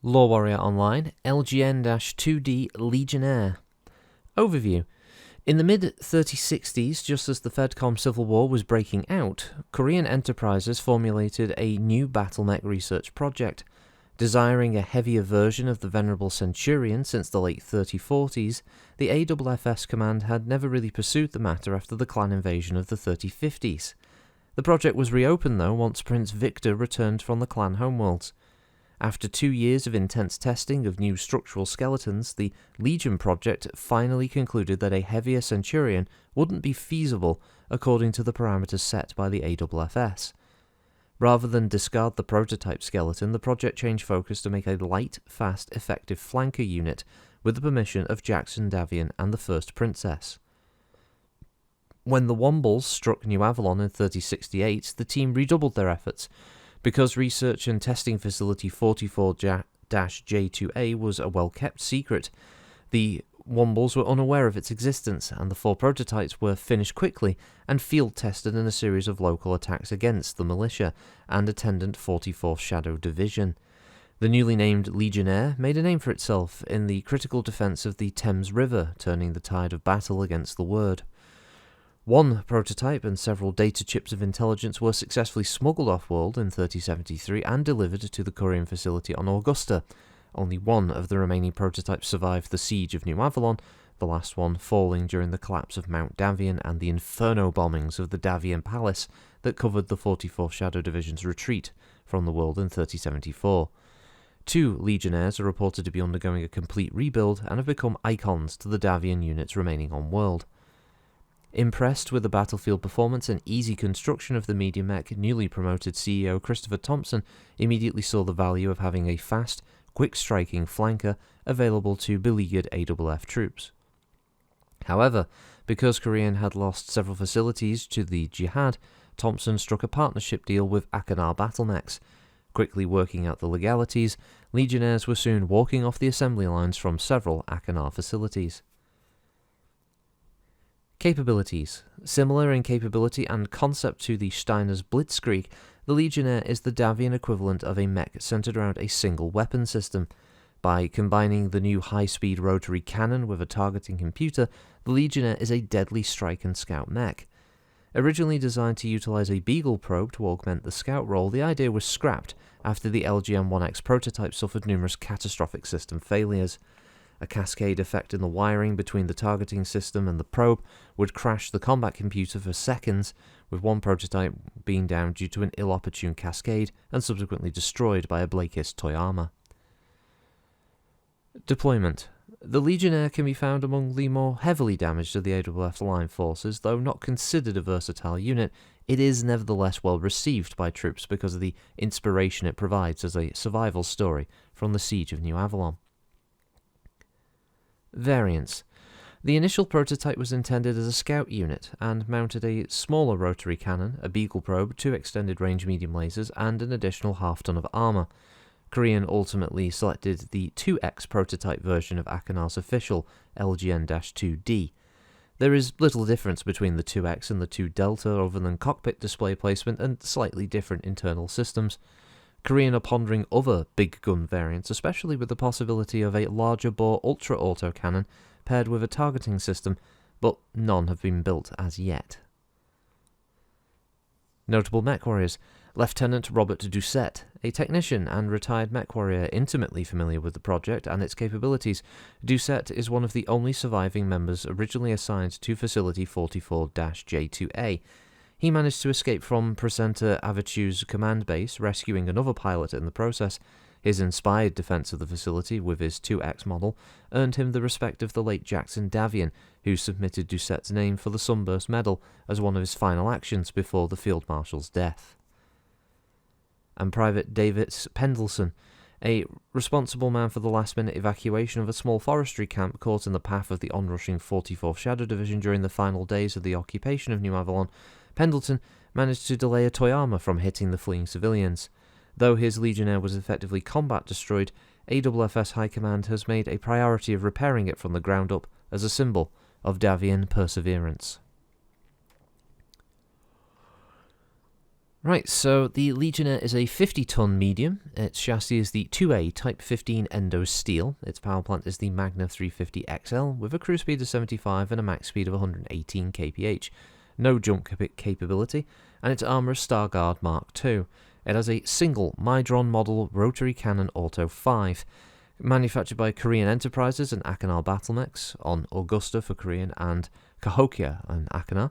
LoreWarrior Online, LGN-2D Legionnaire. Overview. In the mid-3060s, just as the Fedcom Civil War was breaking out, Korean enterprises formulated a new battlemech research project. Desiring a heavier version of the venerable Centurion since the late 3040s, the AFFS command had never really pursued the matter after the clan invasion of the 3050s. The project was reopened though once Prince Victor returned from the clan homeworlds. After 2 years of intense testing of new structural skeletons, the Legion project finally concluded that a heavier Centurion wouldn't be feasible according to the parameters set by the AFFS. Rather than discard the prototype skeleton, the project changed focus to make a light, fast, effective flanker unit with the permission of Jackson Davian and the First Princess. When the Wombles struck New Avalon in 3068, the team redoubled their efforts. Because research and testing facility 44-J2A was a well-kept secret, the Wombles were unaware of its existence, and the 4 prototypes were finished quickly and field-tested in a series of local attacks against the militia and attendant 44th Shadow Division. The newly named Legionnaire made a name for itself in the critical defense of the Thames River, turning the tide of battle against the Word. 1 prototype and several data chips of intelligence were successfully smuggled off-world in 3073 and delivered to the Korean facility on Augusta. Only 1 of the remaining prototypes survived the siege of New Avalon, the last one falling during the collapse of Mount Davian and the inferno bombings of the Davian Palace that covered the 44th Shadow Division's retreat from the world in 3074. 2 Legionnaires are reported to be undergoing a complete rebuild and have become icons to the Davian units remaining on world. Impressed with the battlefield performance and easy construction of the medium mech, newly promoted CEO Christopher Thompson immediately saw the value of having a fast, quick-striking flanker available to beleaguered AFF troops. However, because Korean had lost several facilities to the Jihad, Thompson struck a partnership deal with Akanar battlemechs. Quickly working out the legalities, Legionnaires were soon walking off the assembly lines from several Akanar facilities. Capabilities. Similar in capability and concept to the Steiner's Blitzkrieg, the Legionnaire is the Davian equivalent of a mech centered around a single weapon system. By combining the new high-speed rotary cannon with a targeting computer, the Legionnaire is a deadly strike and scout mech. Originally designed to utilize a Beagle probe to augment the scout role, the idea was scrapped after the LGM-1X prototype suffered numerous catastrophic system failures. A cascade effect in the wiring between the targeting system and the probe would crash the combat computer for seconds, with 1 prototype being down due to an ill-opportune cascade and subsequently destroyed by a Blakist toy armor. Deployment. The Legionnaire can be found among the more heavily damaged of the AFF line forces. Though not considered a versatile unit, it is nevertheless well received by troops because of the inspiration it provides as a survival story from the siege of New Avalon. Variants. The initial prototype was intended as a scout unit and mounted a smaller rotary cannon, a Beagle probe, 2 extended range medium lasers, and an additional half-ton of armor. Korean ultimately selected the 2X prototype version of Akanar's official LGN-2D. There is little difference between the 2X and the 2 Delta other than cockpit display placement and slightly different internal systems. Korean are pondering other big gun variants, especially with the possibility of a larger bore ultra-auto cannon paired with a targeting system, but none have been built as yet. Notable mechwarriors. Lieutenant Robert Doucette, a technician and retired mechwarrior intimately familiar with the project and its capabilities. Doucette is one of the only surviving members originally assigned to Facility 44-J2A. He managed to escape from Presenter Avitu's command base, rescuing another pilot in the process. His inspired defense of the facility with his 2X model earned him the respect of the late Jackson Davian, who submitted Doucette's name for the Sunburst Medal as one of his final actions before the Field Marshal's death. And Private David Pendleton, a responsible man for the last-minute evacuation of a small forestry camp caught in the path of the onrushing 44th Shadow Division during the final days of the occupation of New Avalon. Pendleton managed to delay a toy armor from hitting the fleeing civilians. Though his Legionnaire was effectively combat destroyed, AFFS High Command has made a priority of repairing it from the ground up as a symbol of Davian perseverance. Right, so the Legionnaire is a 50-ton medium. Its chassis is the 2A Type 15 Endo steel. Its power plant is the Magna 350 XL with a cruise speed of 75 and a max speed of 118 kph. No jump capability, and its armour is Starguard Mark II. It has a single Mydron model rotary cannon Auto 5. Manufactured by Korean Enterprises and Achenar battlemechs on Augusta for Korean and Cahokia on Achenar.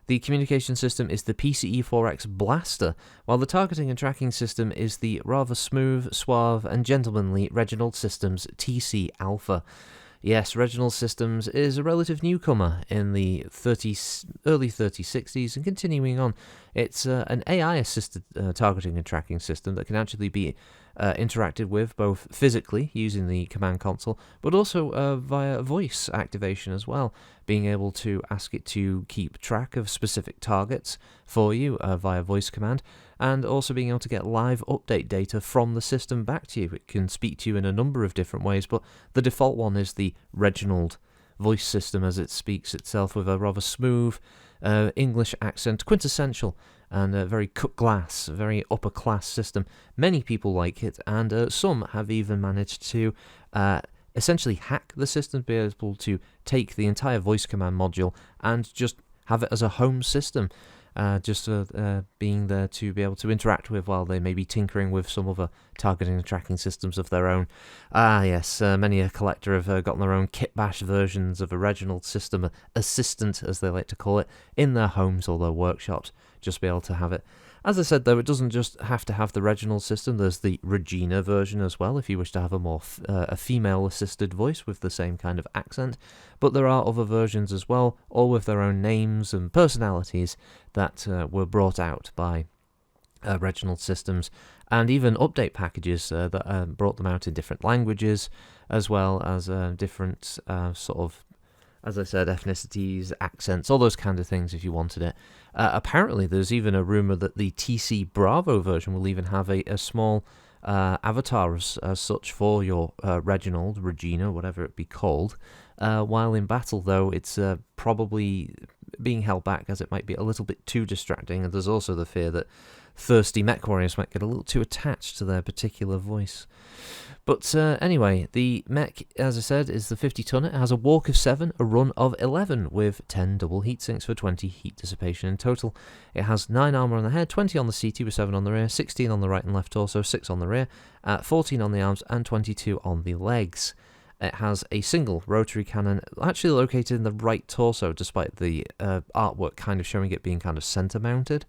The communication system is the PCE-4X Blaster, while the targeting and tracking system is the rather smooth, suave, and gentlemanly Reginald Systems TC Alpha. Yes, Reginald Systems is a relative newcomer in the early 3060s and continuing on. It's an AI-assisted targeting and tracking system that can actually be interacted with both physically using the command console, but also via voice activation as well, being able to ask it to keep track of specific targets for you via voice command, and also being able to get live update data from the system back to you. It can speak to you in a number of different ways, but the default one is the Reginald voice system, as it speaks itself with a rather smooth English accent, quintessential, and a very cut glass, very upper class system. Many people like it, and some have even managed to essentially hack the system to be able to take the entire voice command module and just have it as a home system, just being there to be able to interact with while they may be tinkering with some other targeting and tracking systems of their own. Yes, many a collector have gotten their own kit-bash versions of a Reginald system assistant, as they like to call it, in their homes or their workshops, just be able to have it. As I said, though, it doesn't just have to have the Reginald system. There's the Regina version as well, if you wish to have a more a female-assisted voice with the same kind of accent. But there are other versions as well, all with their own names and personalities that were brought out by Reginald Systems, and even update packages that brought them out in different languages, as well as different sort of, as I said, ethnicities, accents, all those kind of things if you wanted it. Apparently, there's even a rumour that the TC Bravo version will even have a small avatar as such for your Reginald, Regina, whatever it be called. While in battle, though, it's probably being held back as it might be a little bit too distracting, and there's also the fear that thirsty mechwarriors might get a little too attached to their particular voice. But anyway, the mech, as I said, is the 50-tonner. It has a walk of 7, a run of 11, with 10 double heat sinks for 20 heat dissipation in total. It has 9 armour on the head, 20 on the CT with 7 on the rear, 16 on the right and left torso, 6 on the rear, 14 on the arms, and 22 on the legs. It has a single rotary cannon, actually located in the right torso, despite the artwork kind of showing it being kind of centre-mounted,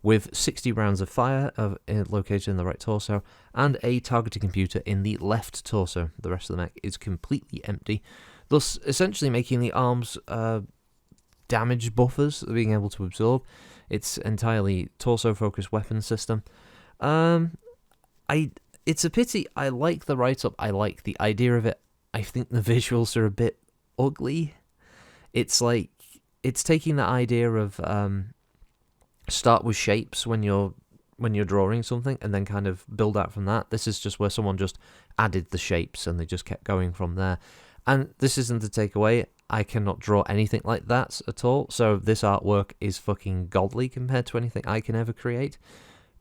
with 60 rounds of fire located in the right torso, and a targeting computer in the left torso. The rest of the mech is completely empty, thus essentially making the arms damage buffers, being able to absorb. It's entirely torso-focused weapon system. It's a pity. I like the write-up, I like the idea of it. I think the visuals are a bit ugly. It's like, it's taking the idea of start with shapes when you're drawing something and then kind of build out from that. This is just where someone just added the shapes and they just kept going from there. And this isn't to take away, I cannot draw anything like that at all, so this artwork is fucking godly compared to anything I can ever create.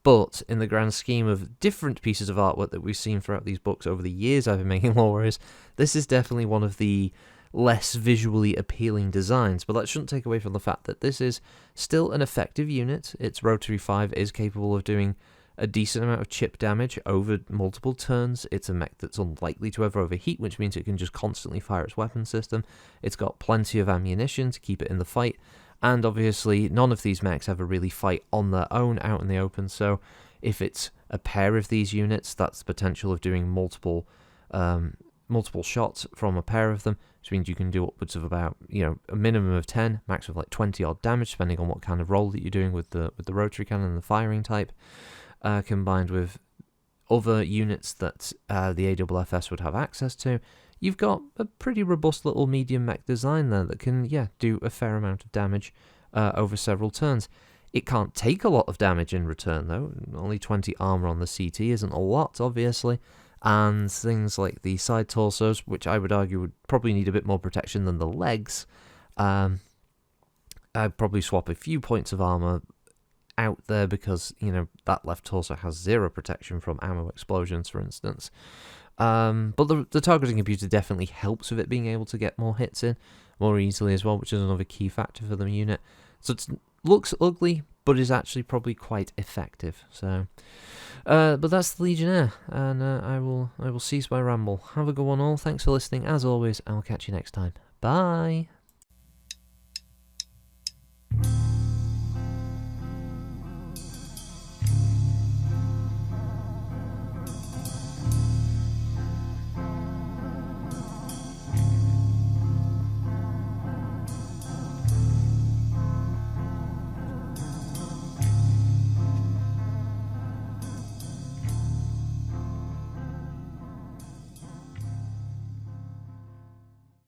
But in the grand scheme of different pieces of artwork that we've seen throughout these books over the years I've been making LoreWarriors, this is definitely one of the less visually appealing designs, but that shouldn't take away from the fact that this is still an effective unit. Its Rotary 5 is capable of doing a decent amount of chip damage over multiple turns. It's a mech that's unlikely to ever overheat, which means it can just constantly fire its weapon system. It's got plenty of ammunition to keep it in the fight. And obviously, none of these mechs ever really fight on their own out in the open, so if it's a pair of these units, that's the potential of doing multiple shots from a pair of them, which means you can do upwards of about, a minimum of 10, max of like 20 odd damage, depending on what kind of roll that you're doing with the rotary cannon and the firing type, combined with other units that the AWFS would have access to. You've got a pretty robust little medium mech design there that can, do a fair amount of damage over several turns. It can't take a lot of damage in return, though. Only 20 armor on the CT isn't a lot, obviously. And things like the side torsos, which I would argue would probably need a bit more protection than the legs. I'd probably swap a few points of armor out there because, that left torso has 0 protection from ammo explosions, for instance. But the targeting computer definitely helps with it being able to get more hits in more easily as well, which is another key factor for the unit. So it looks ugly, but is actually probably quite effective. So, but that's the Legionnaire, and I will cease my ramble. Have a good one all. Thanks for listening. As always, I'll catch you next time. Bye.